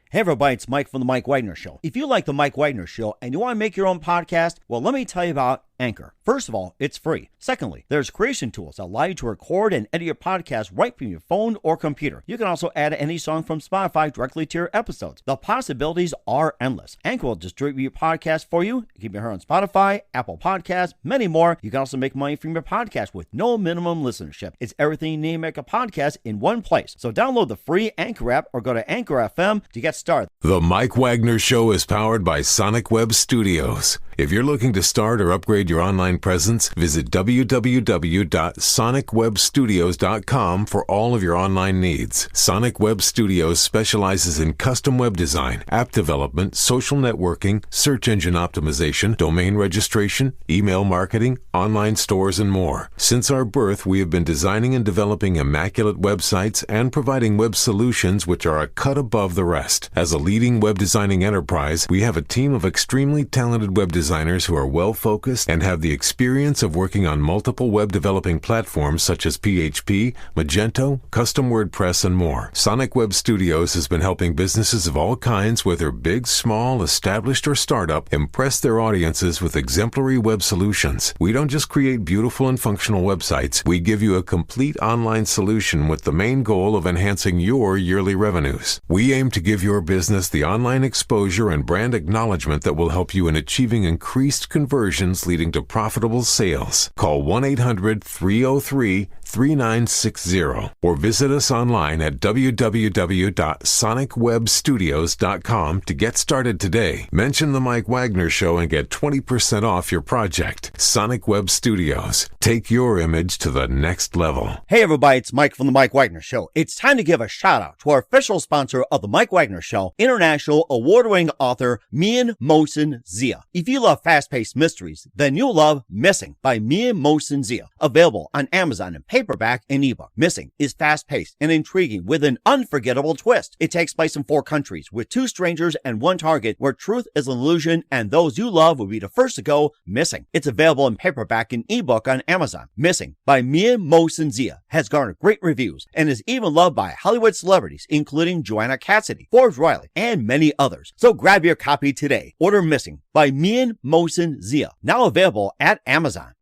Hey everybody, it's Mike from The Mike Wagner Show. If you like The Mike Wagner Show and you want to make your own podcast, well, let me tell you about Anchor. First of all, it's free. Secondly, there's creation tools that allow you to record and edit your podcast right from your phone or computer. You can also add any song from Spotify directly to your episodes. The possibilities are endless. Anchor will distribute your podcast for you. You can be heard on Spotify, Apple Podcasts, many more. You can also make money from your podcast with no minimum listenership. It's everything you need to make a podcast in one place. So download the free Anchor app or go to Anchor FM to get started. The Mike Wagner Show is powered by Sonic Web Studios. If you're looking to start or upgrade your online presence, visit www.sonicwebstudios.com for all of your online needs. Sonic Web Studios specializes in custom web design, app development, social networking, search engine optimization, domain registration, email marketing, online stores, and more. Since our birth, we have been designing and developing immaculate websites and providing web solutions which are a cut above the rest. As a leading web designing enterprise, we have a team of extremely talented web designers who are well-focused and have the experience of working on multiple web developing platforms such as PHP, Magento, custom WordPress, and more. Sonic Web Studios has been helping businesses of all kinds, whether big, small, established, or startup, impress their audiences with exemplary web solutions. We don't just create beautiful and functional websites. We give you a complete online solution with the main goal of enhancing your yearly revenues. We aim to give your business the online exposure and brand acknowledgement that will help you in achieving increased conversions leading to profitable sales. Call 1-800-303-3960 or visit us online at www.sonicwebstudios.com to get started today. Mention The Mike Wagner Show and get 20% off your project. Sonic Web Studios. Take your image to the next level. Hey everybody, it's Mike from The Mike Wagner Show. It's time to give a shout out to our official sponsor of The Mike Wagner Show, international award-winning author Mian Mohsen Zia. If you love fast-paced mysteries, then you'll love Missing by Mian Mohsen Zia. Available on Amazon in paperback and ebook. Missing is fast-paced and intriguing with an unforgettable twist. It takes place in 4 countries with 2 strangers and 1 target where truth is an illusion and those you love will be the first to go missing. It's available in paperback and ebook on Amazon. Missing by Mian Mohsen Zia has garnered great reviews and is even loved by Hollywood celebrities including Joanna Cassidy, Forbes Riley, and many others. So grab your copy today. Order Missing by Mian Mohsen Zia, now available at Amazon.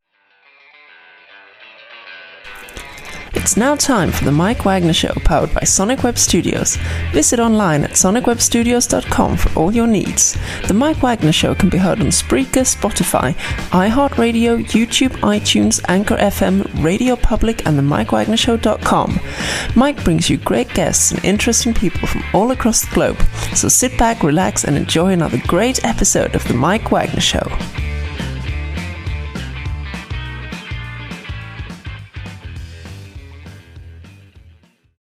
It's now time for the Mike Wagner Show, powered by Sonic Web Studios. Visit online at sonicwebstudios.com for all your needs. The Mike Wagner Show can be heard on Spreaker, Spotify, iHeartRadio, YouTube, iTunes, Anchor FM, Radio Public, and themikewagnershow.com. Mike brings you great guests and interesting people from all across the globe. So sit back, relax, and enjoy another great episode of the Mike Wagner Show.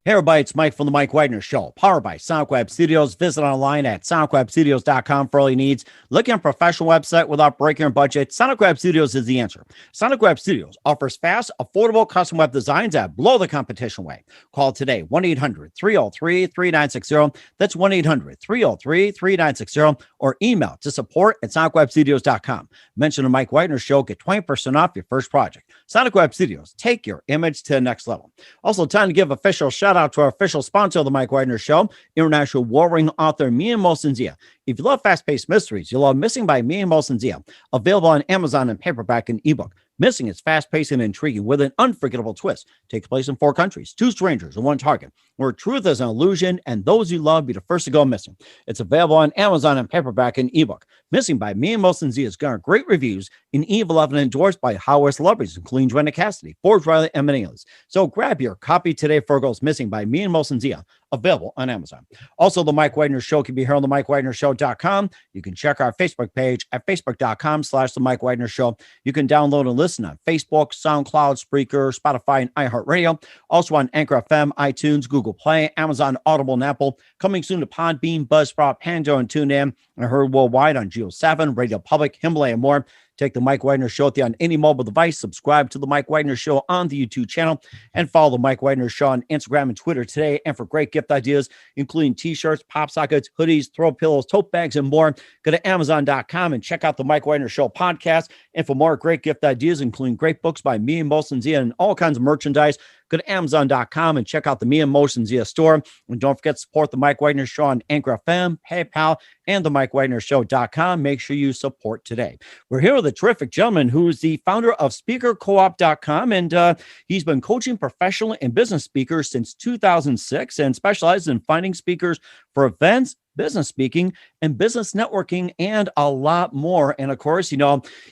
Hey everybody, it's Mike from The Mike Wagner Show, powered by Sonic Web Studios. Visit online at sonicwebstudios.com for all your needs. Looking at a professional website without breaking your budget? Sonic Web Studios is the answer. Sonic Web Studios offers fast, affordable custom web designs that blow the competition away. Call today, 1-800-303-3960. That's 1-800-303-3960. Or email to support@sonicwebstudios.com. Mention The Mike Wagner Show, get 20% off your first project. Sonic Web Studios, take your image to the next level. Also, time to give official shout out to our official sponsor of The Mike Wagner Show, international warring author Mian Mohsen Zia. If you love fast-paced mysteries, you'll love Missing by Mian Mohsen Zia, available on Amazon in paperback and ebook. Missing is fast-paced and intriguing with an unforgettable twist. Takes place in 4 countries, 2 strangers and 1 target, where truth is an illusion and those you love be the first to go missing. It's available on Amazon in paperback and ebook. Missing by Mian Mohsen Zia has garnered great reviews and even loved and endorsed by Hollywood celebrities, including Joanna Cassidy, Forbes Riley, and many others. So grab your copy today for Goes Missing by Mian Mohsen Zia, available on Amazon. Also, The Mike Wagner Show can be heard on themikewagnershow.com. You can check our Facebook page at facebook.com/The Mike Wagner Show. You can download and listen on Facebook, SoundCloud, Spreaker, Spotify, and iHeartRadio. Also on Anchor FM, iTunes, Google Play, Amazon, Audible, and Apple. Coming soon to Podbean, Buzzsprout, Pandora, and TuneIn. And heard worldwide on Geo 7, Radio Public, Himalaya, and more. Take the Mike Wagner Show with you on any mobile device. Subscribe to the Mike Wagner Show on the YouTube channel and follow the Mike Wagner Show on Instagram and Twitter today. And for great gift ideas, including t-shirts, pop sockets, hoodies, throw pillows, tote bags, and more, go to Amazon.com and check out the Mike Wagner Show podcast. And for more great gift ideas, including great books by Mian Mohsen Zia and all kinds of merchandise, Go to Amazon.com and check out the Me Emotions Zia store. And don't forget to support the Mike Wagner Show on Anchor FM, PayPal, and the MikeWagnerShow.com. Make sure you support today. We're here with a terrific gentleman who's the founder of SpeakerCoop.com, and he's been coaching professional and business speakers since 2006 and specializes in finding speakers for events, business speaking, and business networking, and a lot more. And of course,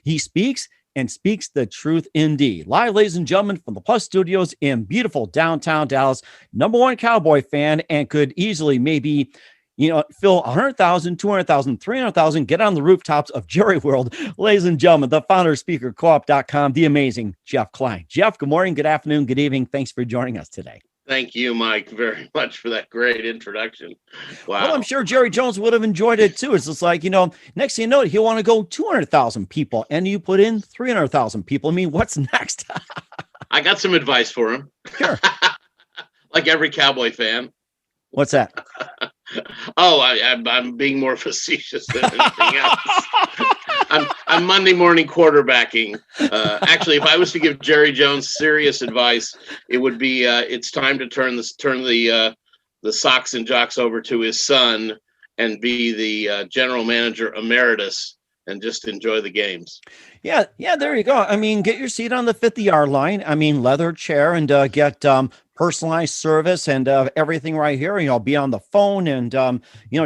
he speaks and speaks the truth indeed. Live, ladies and gentlemen, from the Plus Studios in beautiful downtown Dallas, #1 Cowboy fan, and could easily maybe fill 100,000, 200,000, 300,000, get on the rooftops of Jerry World. Ladies and gentlemen, the founder of SpeakerCoop.com, the amazing Jeff Klein. Jeff, good morning, good afternoon, good evening. Thanks for joining us today. Thank you, Mike, very much for that great introduction. Wow. Well, I'm sure Jerry Jones would have enjoyed it too. It's just like, next thing you know, he'll want to go 200,000 people and you put in 300,000 people. I mean, what's next? I got some advice for him. Sure. Like every Cowboy fan. What's that? Oh, I'm being more facetious than anything else. I'm Monday morning quarterbacking. Actually, if I was to give Jerry Jones serious advice, it would be it's time to turn the socks and jocks over to his son and be the general manager emeritus and just enjoy the games. Yeah, there you go. I mean, get your seat on the 50-yard line. I mean, leather chair, and get personalized service and everything right here. Be on the phone and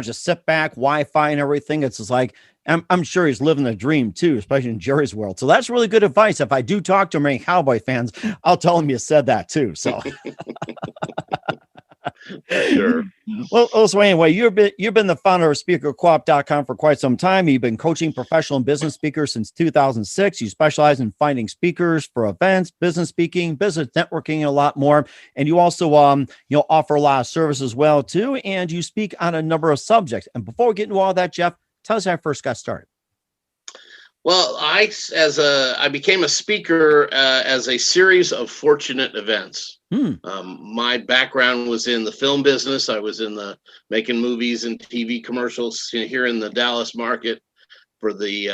just sit back, Wi-Fi and everything. It's just like I'm sure he's living the dream too, especially in Jerry's world. So that's really good advice. If I do talk to many Cowboy fans, I'll tell him you said that too. So. Sure. Well, so anyway, you've been the founder of SpeakerCoop.com for quite some time. You've been coaching professional and business speakers since 2006. You specialize in finding speakers for events, business speaking, business networking, and a lot more. And you also, offer a lot of service as well too. And you speak on a number of subjects. And before we get into all that, Jeff, tell us how I first got started. Well, I became a speaker as a series of fortunate events. My background was in the film business. I was in making movies and TV commercials here in the Dallas market for the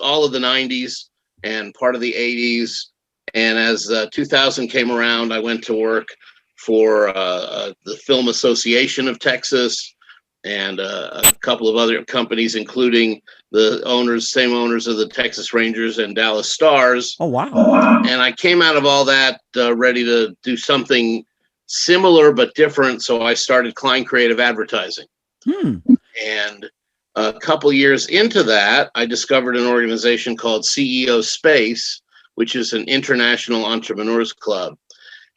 all of the 90s and part of the 80s. And as 2000 came around, I went to work for the Film Association of Texas and a couple of other companies, including the same owners of the Texas Rangers and Dallas Stars. Oh, wow. And I came out of all that ready to do something similar but different. So I started Klein Creative Advertising. And a couple years into that, I discovered an organization called CEO Space, which is an international entrepreneurs club.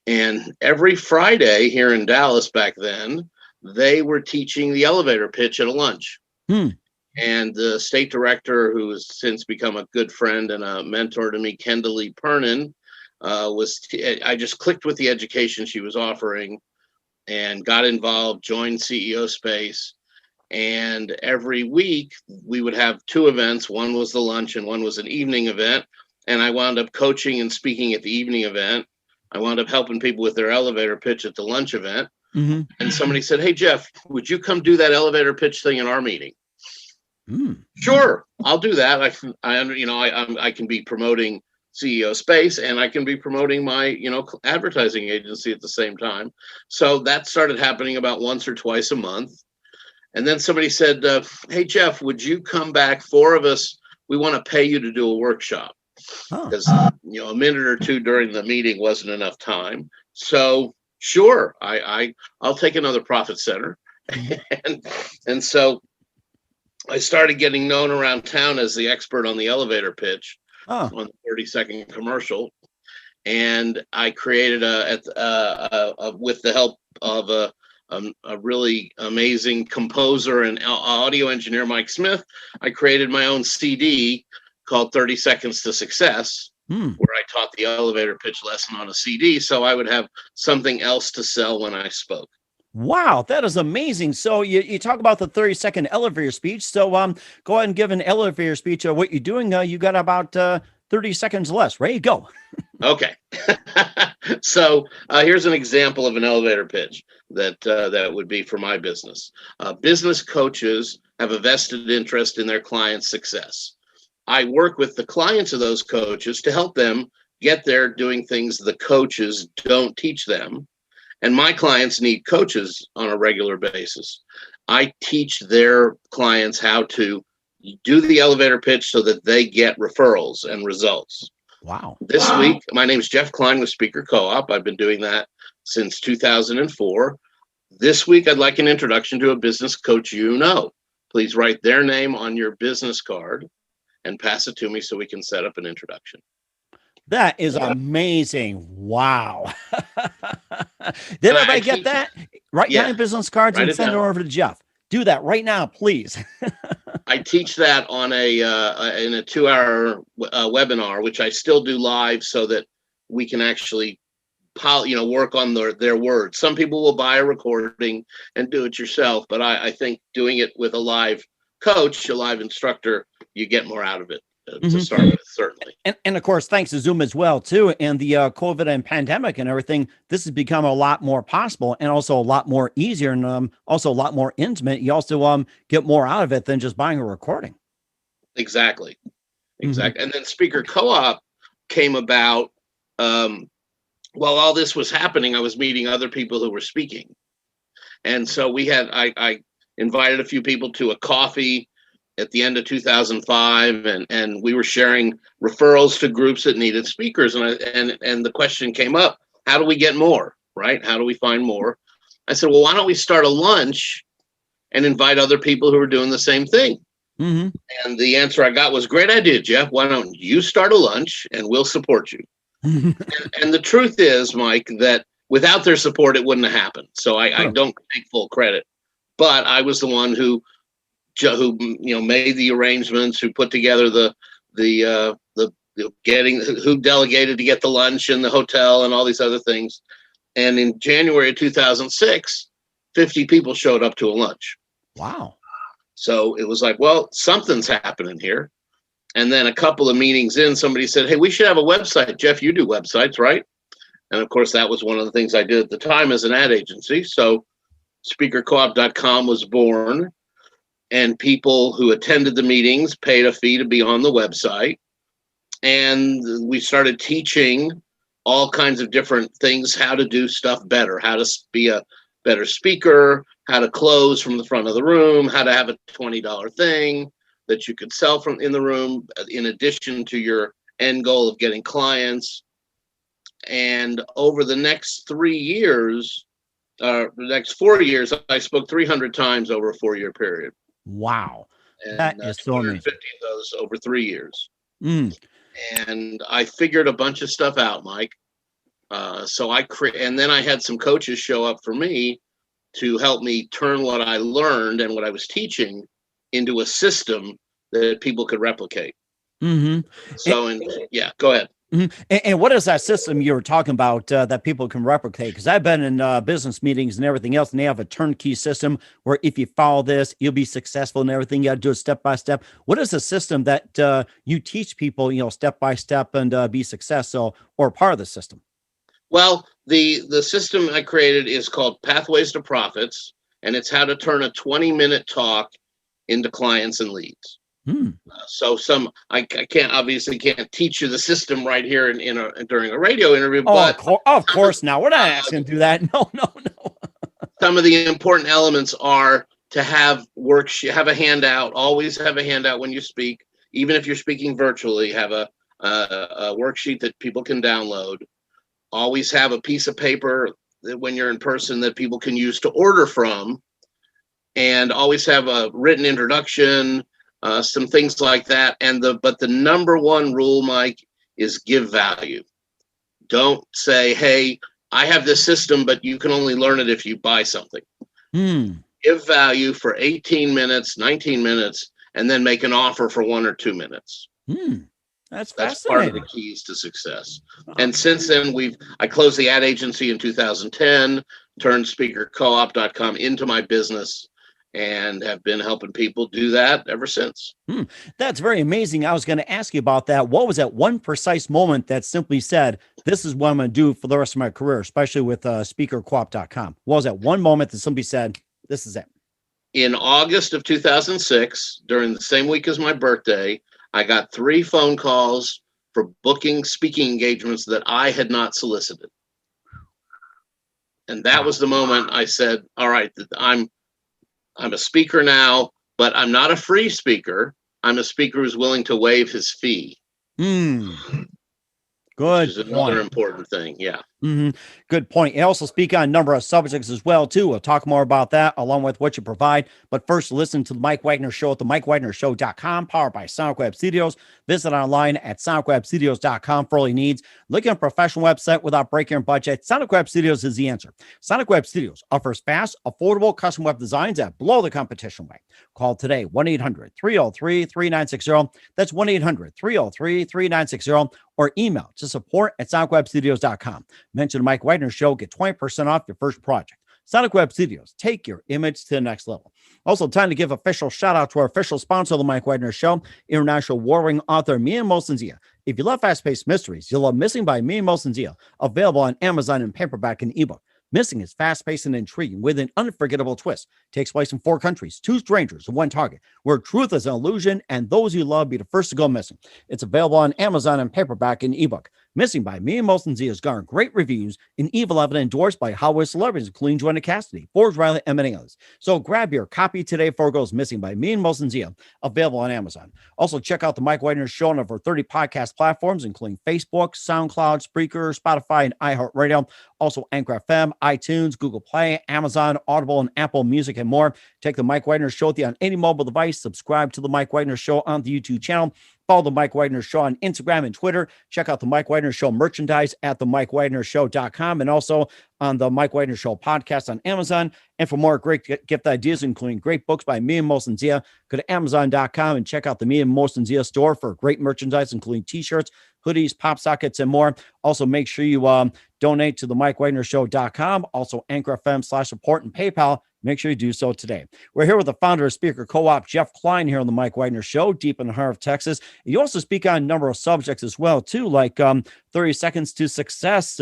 And every Friday here in Dallas back then, they were teaching the elevator pitch at a lunch. And the state director, who has since become a good friend and a mentor to me, Kendall Pernin, I just clicked with the education she was offering and got involved, joined CEO Space. And every week we would have two events. One was the lunch and one was an evening event. And I wound up coaching and speaking at the evening event. I wound up helping people with their elevator pitch at the lunch event. And somebody said, "Hey, Jeff, would you come do that elevator pitch thing in our meeting?" Sure, I'll do that. I can be promoting CEO Space and I can be promoting my, advertising agency at the same time. So that started happening about once or twice a month. And then somebody said, "Hey, Jeff, would you come back? 4 of us, we want to pay you to do a workshop." Because, a minute or two during the meeting wasn't enough time. So sure, I'll take another profit center. and so I started getting known around town as the expert on the elevator pitch on the 30-second commercial. And I created with the help of a really amazing composer and audio engineer, Mike Smith, I created my own CD called 30 Seconds to Success, where I taught the elevator pitch lesson on a CD. So I would have something else to sell when I spoke. Wow, that is amazing. So you talk about the 30-second elevator speech. So go ahead and give an elevator speech of what you're doing. You got about 30 seconds less. Ready? Go. Okay. So here's an example of an elevator pitch that would be for my business. Business coaches have a vested interest in their clients' success. I work with the clients of those coaches to help them get there doing things the coaches don't teach them. And my clients need coaches on a regular basis. I teach their clients how to do the elevator pitch so that they get referrals and results. Wow. This week, my name is Jeff Klein with Speaker Co-op. I've been doing that since 2004. This week, I'd like an introduction to a business coach you know. Please write their name on your business card and pass it to me so we can set up an introduction. That is amazing. Wow. Did everybody get that? Write down your business cards and send it over to Jeff. Do that right now, please. I teach that on in a 2-hour webinar, which I still do live so that we can actually work on their words. Some people will buy a recording and do it yourself, but I think doing it with a live coach, a live instructor, you get more out of it. To start with, certainly. And of course, thanks to Zoom as well, too. And the COVID and pandemic and everything, this has become a lot more possible and also a lot more easier and also a lot more intimate. You also get more out of it than just buying a recording. Exactly. And then Speaker Co-op came about while all this was happening. I was meeting other people who were speaking. And so I invited a few people to a coffee at the end of 2005, and we were sharing referrals to groups that needed speakers. And the question came up, how do we get more, right? How do we find more? I said, well, why don't we start a lunch and invite other people who are doing the same thing? And the answer I got was, great idea, Jeff. Why don't you start a lunch and we'll support you? and the truth is, Mike, that without their support, it wouldn't have happened. So I don't take full credit, but I was the one who made the arrangements, who put together who delegated to get the lunch and the hotel and all these other things. And in January of 2006, 50 people showed up to a lunch. Wow. So it was like, well, something's happening here. And then a couple of meetings in, somebody said, hey, we should have a website. Jeff, you do websites, right? And of course, that was one of the things I did at the time as an ad agency. So SpeakerCoop.com was born. And people who attended the meetings paid a fee to be on the website. And we started teaching all kinds of different things, how to do stuff better, how to be a better speaker, how to close from the front of the room, how to have a $20 thing that you could sell from in the room, in addition to your end goal of getting clients. And over the next 3 years, the next 4 years, I spoke 300 times over a 4-year period. Wow. And that is so amazing. 50 of those over 3 years. And I figured a bunch of stuff out, Mike. And then I had some coaches show up for me to help me turn what I learned and what I was teaching into a system that people could replicate. So, go ahead. And what is that system you were talking about that people can replicate? Because I've been in business meetings and everything else, and they have a turnkey system where if you follow this, you'll be successful and everything. You got to do it step by step. What is the system that you teach people, step by step and be successful, or part of the system? Well, the system I created is called Pathways to Profits, and it's how to turn a 20-minute talk into clients and leads. So I can't teach you the system right here during a radio interview. But of course now we're not asking to do that. No. Some of the important elements are to have have a handout. Always have a handout when you speak, even if you're speaking virtually. Have a worksheet that people can download. Always have a piece of paper that when you're in person that people can use to order from, and always have a written introduction. Some things like that. But the number one rule, Mike, is give value. Don't say, hey, I have this system, but you can only learn it if you buy something. Give value for 18 minutes, 19 minutes, and then make an offer for 1 or 2 minutes. That's part of the keys to success. And since then, I closed the ad agency in 2010, turned SpeakerCoop.com into my business, and have been helping people do that ever since. That's very amazing. I was going to ask you about that. What was that one precise moment that simply said, this is what I'm going to do for the rest of my career, especially with SpeakerCoop.com? What was that one moment that somebody said, this is it? In August of 2006, during the same week as my birthday, I got 3 phone calls for booking speaking engagements that I had not solicited. And that was the moment I said, all right, I'm a speaker now, but I'm not a free speaker. I'm a speaker who's willing to waive his fee. Good. Which is another important thing. Yeah. Good point. You also speak on a number of subjects as well, too. We'll talk more about that along with what you provide. But first, listen to the Mike Wagner Show at the MikeWagnerShow.com, powered by Sonic Web Studios. Visit online at SonicWebStudios.com for all your needs. Looking at a professional website without breaking your budget? Sonic Web Studios is the answer. Sonic Web Studios offers fast, affordable custom web designs that blow the competition away. Call today, 1-800-303-3960. That's 1-800-303-3960. Or email to support@SonicWebStudios.com. Mention the Mike Wagner Show, get 20% off your first project. Sonic Web Studios, take your image to the next level. Also, time to give official shout out to our official sponsor of the Mike Wagner Show, international warring author Mia Mosensia. If you love fast-paced mysteries, you'll love Missing by Mia Mosensia, available on Amazon in paperback and ebook. Missing is fast-paced and intriguing with an unforgettable twist. Takes place in 4 countries, 2 strangers, and 1 target, where truth is an illusion and those you love be the first to go missing. It's available on Amazon in paperback and ebook. Missing by Mia Mosensia has garnered great reviews and evil evidence endorsed by Hollywood celebrities, including Joanna Cassidy, Forbes Riley, and many others. So grab your copy today before it goes missing by Mia Mosensia, available on Amazon. Also, check out the Mike Wagner Show on over 30 podcast platforms, including Facebook, SoundCloud, Spreaker, Spotify, and iHeartRadio. Also, Anchor FM, iTunes, Google Play, Amazon, Audible, and Apple Music, and more. Take the Mike Wagner Show with you on any mobile device. Subscribe to the Mike Wagner Show on the YouTube channel. Follow the Mike Wagner Show on Instagram and Twitter. Check out the Mike Wagner Show merchandise at the MikeWagnerShow.com and also on the Mike Wagner Show podcast on Amazon. And for more great gift ideas, including great books by Mia Mosensia, go to Amazon.com and check out the Mia Mosensia store for great merchandise, including t-shirts, hoodies, pop sockets, and more. Also, make sure you donate to the MikeWagnerShow.com, also Anchor FM/support and PayPal. Make sure you do so today. We're here with the founder of Speaker Co-op, Jeff Klein, here on the Mike Wagner Show, deep in the heart of Texas. You also speak on a number of subjects as well, too, like 30 Seconds to Success.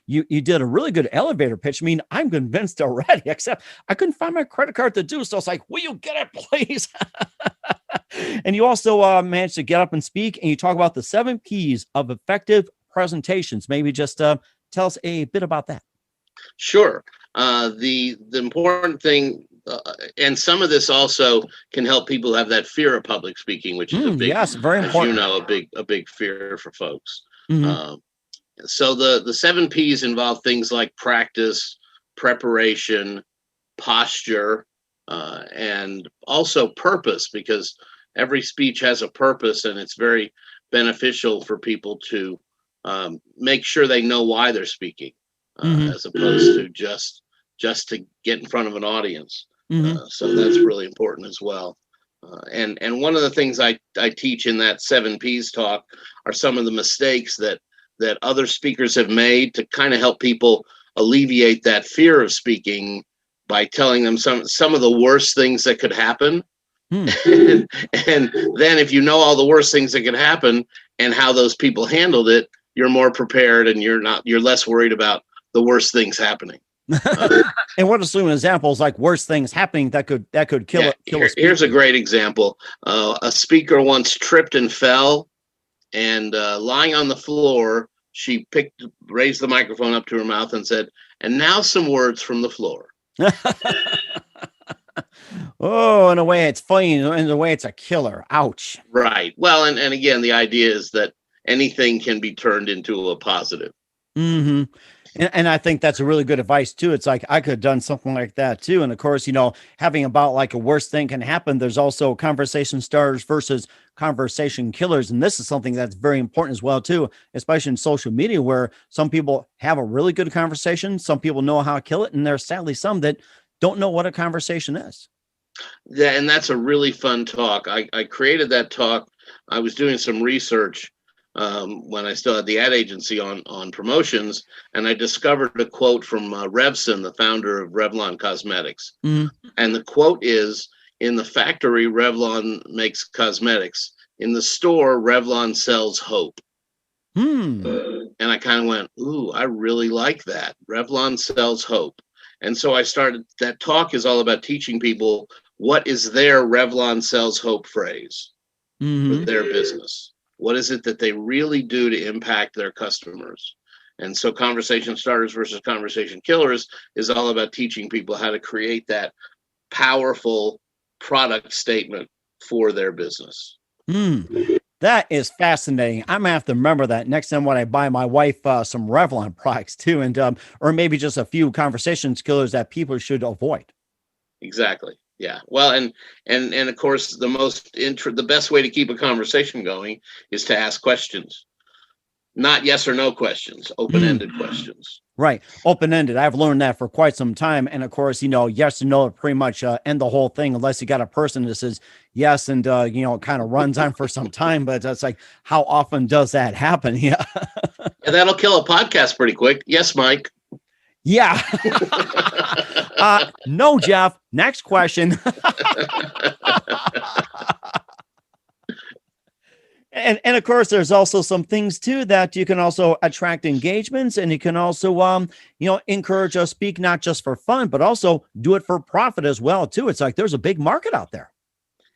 You did a really good elevator pitch. I mean, I'm convinced already, except I couldn't find my credit card to do so. It's like, will you get it, please? And you also managed to get up and speak, and you talk about the 7 P's of effective presentations. Maybe just tell us a bit about that. Sure. The important thing, and some of this also can help people have that fear of public speaking, which is a big, yes, very important. As you know, a big fear for folks. So the 7 P's involve things like practice, preparation, posture, and also purpose, because every speech has a purpose, and it's very beneficial for people to make sure they know why they're speaking. As opposed to just to get in front of an audience. So that's really important as well. And one of the things I teach in that 7 P's talk are some of the mistakes that other speakers have made to kind of help people alleviate that fear of speaking by telling them some of the worst things that could happen. And then if you know all the worst things that could happen and how those people handled it, you're more prepared and you're less worried about the worst things happening. And what are some examples like worst things happening that could kill a speaker? Here's a great example. A speaker once tripped and fell, and lying on the floor, she raised the microphone up to her mouth and said, "And now some words from the floor." Oh, in a way it's funny, in a way it's a killer. Ouch. Right. Well, and again, the idea is that anything can be turned into a positive. And I think that's a really good advice too. It's like I could have done something like that too. And of course, having about like a worst thing can happen. There's also conversation starters versus conversation killers. And this is something that's very important as well too, especially in social media, where some people have a really good conversation. Some people know how to kill it. And there's sadly some that don't know what a conversation is. Yeah, and that's a really fun talk. I created that talk. I was doing some research when I still had the ad agency on promotions, and I discovered a quote from Revson, the founder of Revlon Cosmetics. And the quote is, "In the factory, Revlon makes cosmetics. In the store, Revlon sells hope." And I kind of went, ooh, I really like that. Revlon sells hope. And so that talk is all about teaching people what is their Revlon sells hope phrase for their business. What is it that they really do to impact their customers? And so conversation starters versus conversation killers is all about teaching people how to create that powerful product statement for their business. That is fascinating. I'm gonna have to remember that next time when I buy my wife some Revlon products too, and or maybe just a few conversation killers that people should avoid. Exactly. Yeah. Well, and of course, the best way to keep a conversation going is to ask questions, not yes or no questions, open-ended questions. Right. Open-ended. I've learned that for quite some time. And of course, yes and no pretty much end the whole thing unless you got a person that says yes and, kind of runs on for some time. But that's like, how often does that happen? Yeah. Yeah, that'll kill a podcast pretty quick. Yes, Mike. Yeah. No, Jeff. Next question. And of course, there's also some things too that you can also attract engagements, and you can also encourage us speak not just for fun, but also do it for profit as well too. It's like there's a big market out there.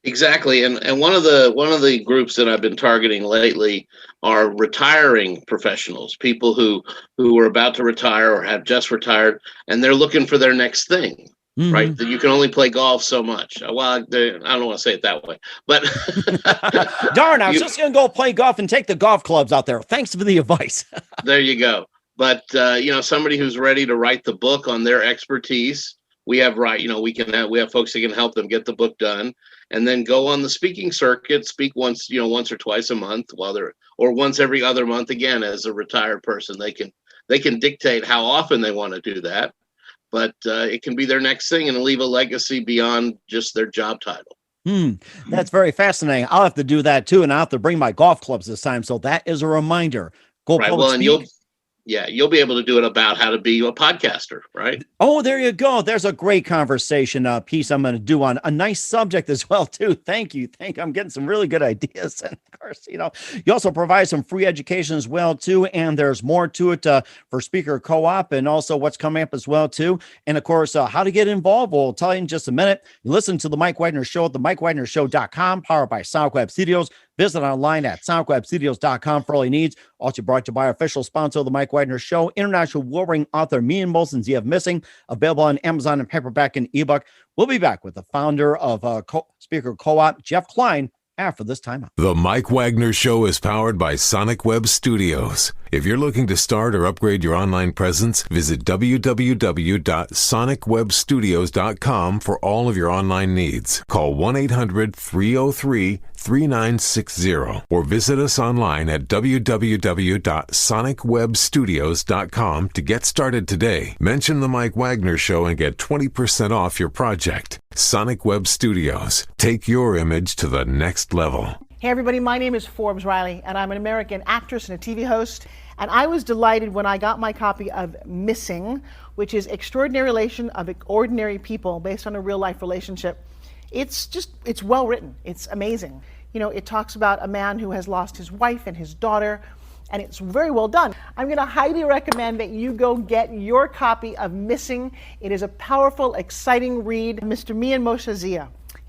Exactly, and one of the groups that I've been targeting lately are retiring professionals, people who are about to retire or have just retired, and they're looking for their next thing. Mm-hmm. Right, that you can only play golf so much. Well, I don't want to say it that way, but darn, I was just going to go play golf and take the golf clubs out there. Thanks for the advice. There you go. But somebody who's ready to write the book on their expertise. We have we have folks that can help them get the book done, and then go on the speaking circuit, speak once or twice a month or once every other month. Again, as a retired person, they can dictate how often they want to do that. But it can be their next thing and leave a legacy beyond just their job title. That's very fascinating. I'll have to do that too, and I'll have to bring my golf clubs this time. So that is a reminder. Go right. Well, and you'll be able to do it about how to be a podcaster, right? Oh, there you go. There's a great conversation piece I'm going to do on a nice subject as well, too. Thank you. I'm getting some really good ideas. And of course, you also provide some free education as well, too. And there's more to it for Speaker Co-op and also what's coming up as well, too. And of course, how to get involved. We'll tell you in just a minute. You listen to the Mike Wagner Show at themikewagnershow.com, powered by Sonic Web Studios. Visit online at sonicwebstudios.com for all your needs. Also brought to you by our official sponsor of the Mike Wagner Show, international warring author Meehan Molson's Ye of Missing, available on Amazon and paperback and ebook. We'll be back with the founder of Speaker Co-op, Jeff Klein, after this timeout. The Mike Wagner Show is powered by Sonic Web Studios. If you're looking to start or upgrade your online presence, visit www.sonicwebstudios.com for all of your online needs. Call 1-800-303-3960 or visit us online at www.sonicwebstudios.com to get started today. Mention the Mike Wagner Show and get 20% off your project. Sonic Web Studios. Take your image to the next level. Hey everybody, my name is Forbes Riley, and I'm an American actress and a TV host. And I was delighted when I got my copy of Missing, which is Extraordinary Relation of Ordinary People based on a real life relationship. It's well written. It's amazing. It talks about a man who has lost his wife and his daughter, and it's very well done. I'm going to highly recommend that you go get your copy of Missing. It is a powerful, exciting read. Mr. Meehan Molson's.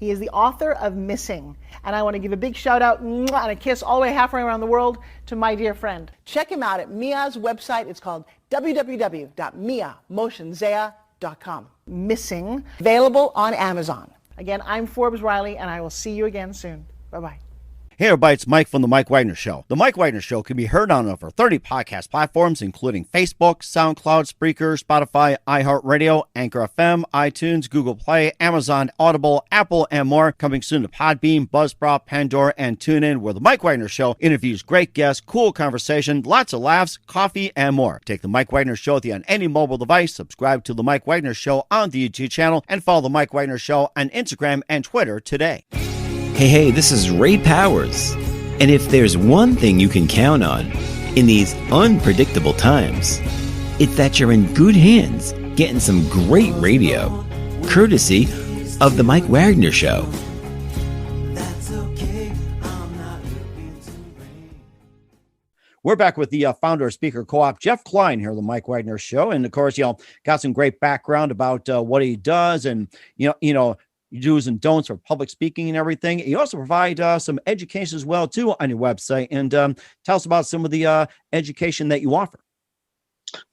He is the author of Missing. And I want to give a big shout out and a kiss all the way halfway around the world to my dear friend. Check him out at Mia's website. It's called www.miamolson's.com. Missing, available on Amazon. Again, I'm Forbes Riley, and I will see you again soon. Bye-bye. Hey everybody, it's Mike from The Mike Wagner Show. The Mike Wagner Show can be heard on over 30 podcast platforms, including Facebook, SoundCloud, Spreaker, Spotify, iHeartRadio, Anchor FM, iTunes, Google Play, Amazon, Audible, Apple, and more. Coming soon to Podbean, Buzzsprout, Pandora, and TuneIn, where The Mike Wagner Show interviews great guests, cool conversation, lots of laughs, coffee, and more. Take The Mike Wagner Show with you on any mobile device. Subscribe to The Mike Wagner Show on the YouTube channel, and follow The Mike Wagner Show on Instagram and Twitter today. Hey, this is Ray Powers. And if there's one thing you can count on in these unpredictable times, it's that you're in good hands getting some great radio, courtesy of The Mike Wagner Show. We're back with the founder of Speaker Co-op, Jeff Klein, here on the Mike Wagner Show. And of course, got some great background about what he does and, do's and don'ts for public speaking and everything. You also provide some education as well, too, on your website. And tell us about some of the education that you offer.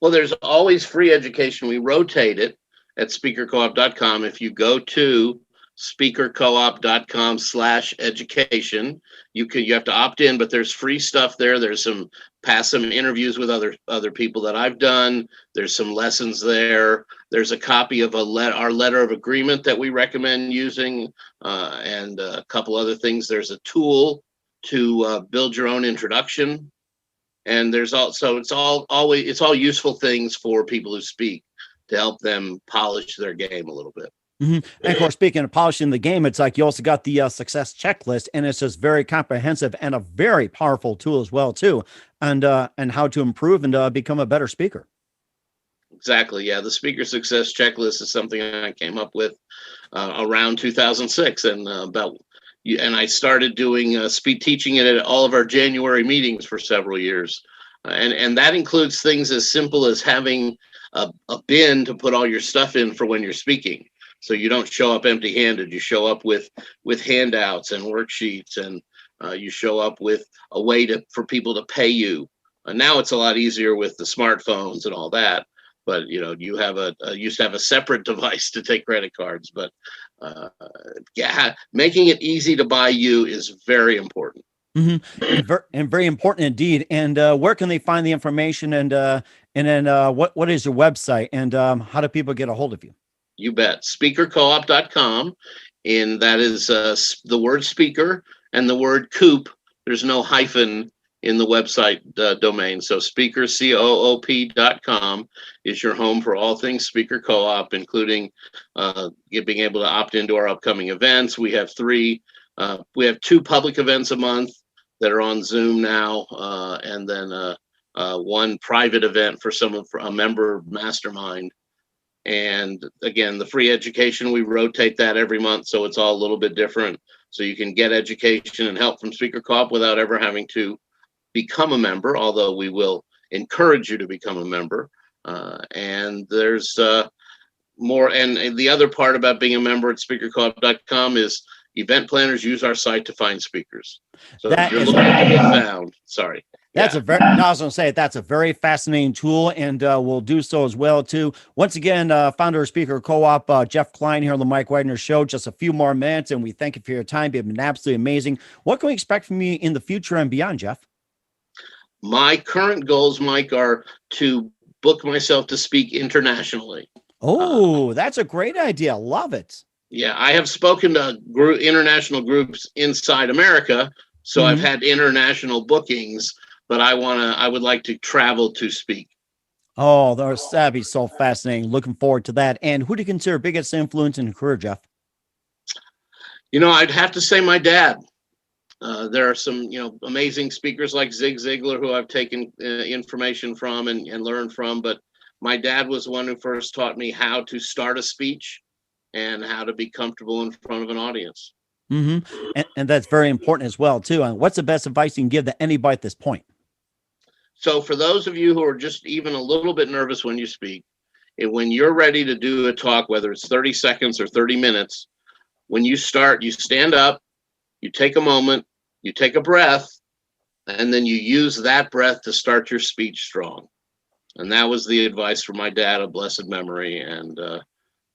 Well, there's always free education. We rotate it at speakercoop.com. If you go to speakercoop.com/education, you have to opt in, but there's free stuff there. There's some interviews with other people that I've done. There's some lessons there. There's a copy of our letter of agreement that we recommend using, and a couple other things. There's a tool to build your own introduction, and there's also it's all useful things for people who speak to help them polish their game a little bit. And of course, speaking of polishing the game, it's like you also got the success checklist, and it's just very comprehensive and a very powerful tool as well, too, and how to improve and become a better speaker. Exactly. Yeah. The speaker success checklist is something I came up with around 2006, and I started doing teaching it at all of our January meetings for several years. And that includes things as simple as having a bin to put all your stuff in for when you're speaking. So you don't show up empty-handed. You show up with handouts and worksheets, and you show up with a way for people to pay you. Now it's a lot easier with the smartphones and all that. But you used to have a separate device to take credit cards. But making it easy to buy you is very important. Mm-hmm. And very important indeed. And where can they find the information? And then what is your website? And how do people get a hold of you? You bet. Speakercoop.com, and that is the word speaker and the word coop. There's no hyphen in the website domain. So speakercoop.com is your home for all things Speaker Co-op, including being able to opt into our upcoming events. We have 2 public events a month that are on Zoom now, and then one private event for a member mastermind. And again, the free education, we rotate that every month, so it's all a little bit different. So you can get education and help from Speaker Co-op without ever having to become a member, although we will encourage you to become a member. And there's more. And the other part about being a member at speakercoop.com is event planners use our site to find speakers. So if you're looking to be found, sorry. I was going to say that's a very fascinating tool, and we'll do so as well too. Once again, founder of Speaker Co-op, Jeff Klein here on the Mike Wagner Show. Just a few more minutes, and we thank you for your time. You've been absolutely amazing. What can we expect from you in the future and beyond, Jeff? My current goals, Mike, are to book myself to speak internationally. Oh, that's a great idea. Love it. Yeah, I have spoken to international groups inside America, so I've had international bookings. But I would like to travel to speak. Oh, that'd be so fascinating. Looking forward to that. And who do you consider biggest influence in your career, Jeff? I'd have to say my dad. There are some, amazing speakers like Zig Ziglar who I've taken information from and learned from. But my dad was the one who first taught me how to start a speech and how to be comfortable in front of an audience. Mm-hmm. And that's very important as well, too. And what's the best advice you can give to anybody at this point? So for those of you who are just even a little bit nervous when you speak, and when you're ready to do a talk, whether it's 30 seconds or 30 minutes, when you start, you stand up, you take a moment, you take a breath, and then you use that breath to start your speech strong. And that was the advice from my dad, of blessed memory. And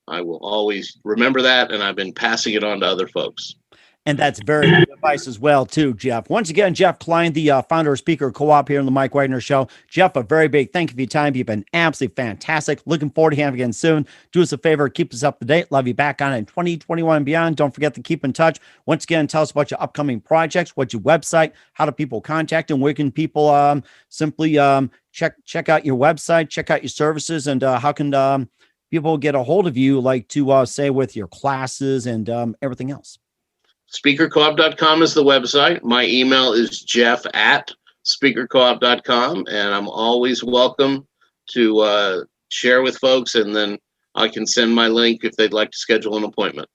I will always remember that, and I've been passing it on to other folks. And that's very good advice as well, too, Jeff. Once again, Jeff Klein, the founder of Speaker Co-op here on the Mike Wagner Show. Jeff, a very big thank you for your time. You've been absolutely fantastic. Looking forward to having you again soon. Do us a favor, keep us up to date. Love you back on in 2021 and beyond. Don't forget to keep in touch. Once again, tell us about your upcoming projects, what's your website, how do people contact, and where can people simply check out your website, check out your services, and how can people get a hold of you, like to say with your classes and everything else? Speakercoop.com is the website. My email is jeff@speakercoop.com, and I'm always welcome to share with folks, and then I can send my link if they'd like to schedule an appointment.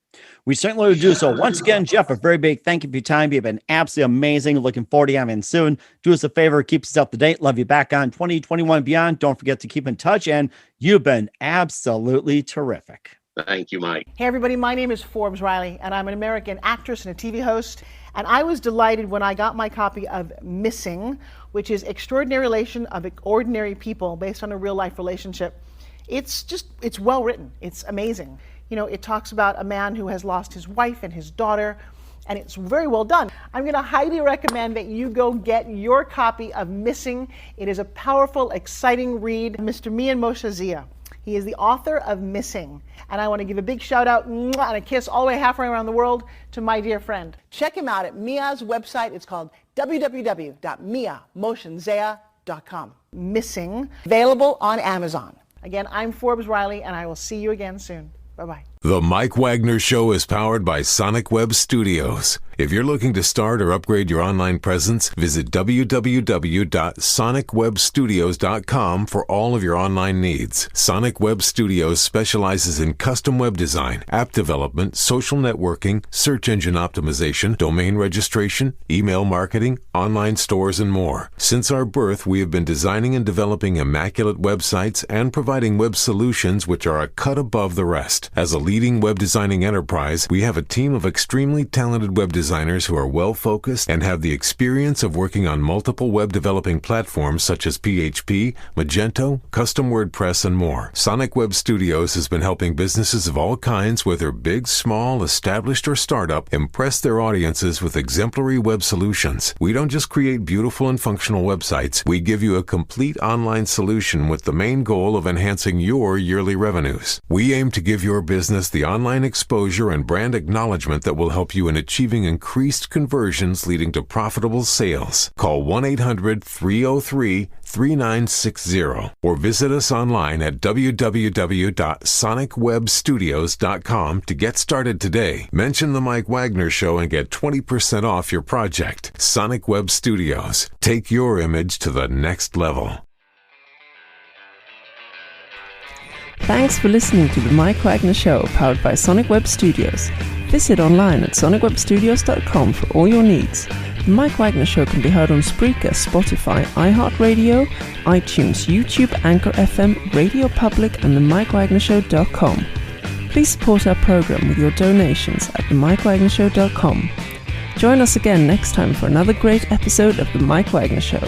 We certainly will do so. Once again, Jeff, a very big thank you for your time. You've been absolutely amazing. Looking forward to having you soon. Do us a favor, keep us up to date. Love you back on 2021 and beyond. Don't forget to keep in touch, and you've been absolutely terrific. Thank you, Mike. Hey everybody, my name is Forbes Riley, and I'm an American actress and a TV host. And I was delighted when I got my copy of Missing, which is Extraordinary Relation of Ordinary People based on a real life relationship. It's well written. It's amazing. It talks about a man who has lost his wife and his daughter, and it's very well done. I'm going to highly recommend that you go get your copy of Missing. It is a powerful, exciting read. Mr. Mian Moshe Zia. He is the author of Missing. And I want to give a big shout out and a kiss all the way halfway around the world to my dear friend. Check him out at Mia's website. It's called www.miamoshenzea.com. Missing, available on Amazon. Again, I'm Forbes Riley, and I will see you again soon. Bye-bye. The Mike Wagner Show is powered by Sonic Web Studios. If you're looking to start or upgrade your online presence, visit www.sonicwebstudios.com for all of your online needs. Sonic Web Studios specializes in custom web design, app development, social networking, search engine optimization, domain registration, email marketing, online stores, and more. Since our birth, we have been designing and developing immaculate websites and providing web solutions which are a cut above the rest. As a leading web designing enterprise, we have a team of extremely talented web designers who are well-focused and have the experience of working on multiple web developing platforms such as PHP, Magento, custom WordPress, and more. Sonic Web Studios has been helping businesses of all kinds, whether big, small, established, or startup, impress their audiences with exemplary web solutions. We don't just create beautiful and functional websites. We give you a complete online solution with the main goal of enhancing your yearly revenues. We aim to give your business the online exposure and brand acknowledgement that will help you in achieving increased conversions leading to profitable sales. Call 1-800-303-3960 or visit us online at www.sonicwebstudios.com to get started today. Mention the Mike Wagner Show and get 20% off your project. Sonic Web Studios. Take your image to the next level. Thanks for listening to the Mike Wagner Show, powered by Sonic Web Studios. Visit online at sonicwebstudios.com for all your needs. The Mike Wagner Show can be heard on Spreaker, Spotify, iHeartRadio, iTunes, YouTube, Anchor FM, Radio Public, and themikewagnershow.com. Please support our program with your donations at themikewagnershow.com. Join us again next time for another great episode of The Mike Wagner Show.